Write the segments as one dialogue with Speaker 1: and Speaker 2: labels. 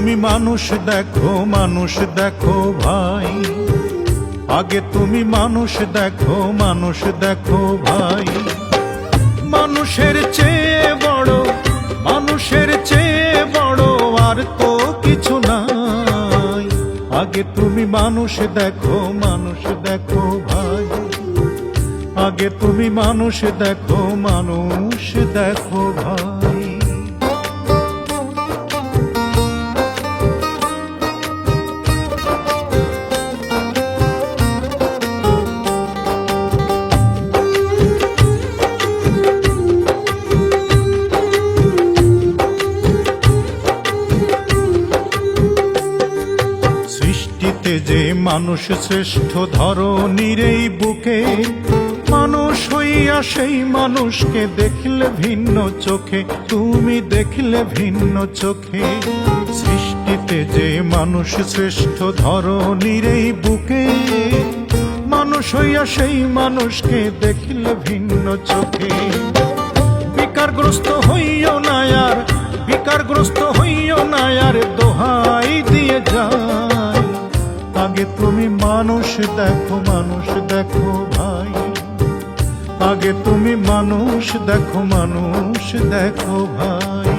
Speaker 1: তুমি মানুষ দেখো ভাই, আগে তুমি মানুষ দেখো ভাই। মানুষের চেয়ে বড় আর তো কিছু নাই। আগে তুমি মানুষ দেখো ভাই, আগে তুমি মানুষ দেখো ভাই। সৃষ্টিতে যে মানুষ শ্রেষ্ঠ ধরনীর এই বুকে, মানুষ হইয়া সেই মানুষকে দেখলে ভিন্ন চোখে, তুমি দেখলে ভিন্ন চোখে। সৃষ্টিতে যে মানুষ শ্রেষ্ঠ ধরনীর এই বুকে, মানুষ হইয়া সেই মানুষকে দেখলে ভিন্ন চোখে। বিকারগ্রস্ত হইও না আর দোহাই দিয়ে যায়। আগে তুমি মানুষ দেখো ভাই, আগে তুমি মানুষ দেখো ভাই।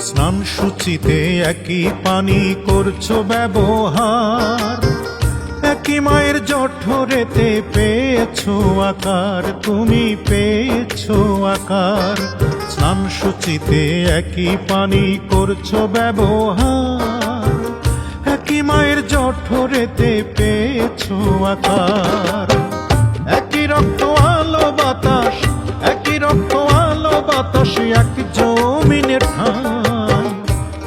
Speaker 1: স্নান সূচিতে একই পানি করছো ব্যবহার, একই মায়ের জঠরেতে পেয়েছো আকার, তুমি পেয়েছো আকার। স্নান সূচিতে একই পানি করছো ব্যবহার, একই মায়ের জঠরেতে পেয়েছো আকার। একই রক্ত আলো বাতাস এক জমিনের ঠাই।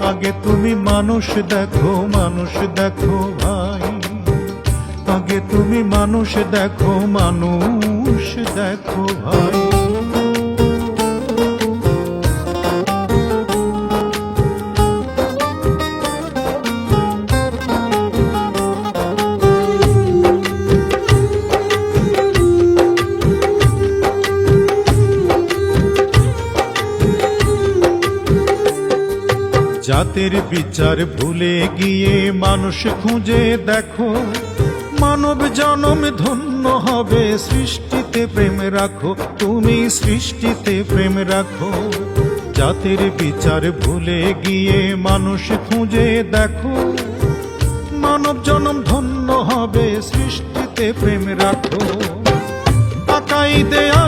Speaker 1: আগে তুমি মানুষ দেখো ভাই, আগে তুমি মানুষ দেখো ভাই। জাতের বিচার ভুলে গিয়ে মানুষ খুঁজে দেখো, মানব জনম ধন্য হবে। সৃষ্টিতে প্রেম রাখো, তুমি সৃষ্টিতে প্রেম রাখো। জাতের বিচার ভুলে গিয়ে মানুষ খুঁজে দেখো, মানব জনম ধন্য হবে। সৃষ্টিতে প্রেম রাখো। আকাই দেয়া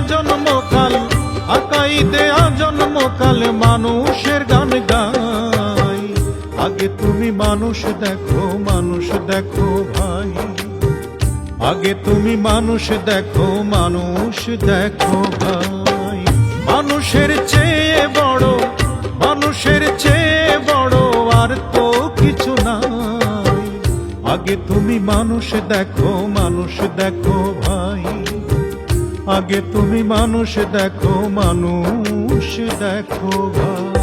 Speaker 1: জন্মকাল মানুষের গান গাই। আগে তুমি মানুষ দেখো ভাই, আগে তুমি মানুষ দেখো ভাই। মানুষের চেয়ে বড় আর তো কিছু নাই। আগে তুমি মানুষ দেখো ভাই, আগে তুমি মানুষ দেখো ভাই।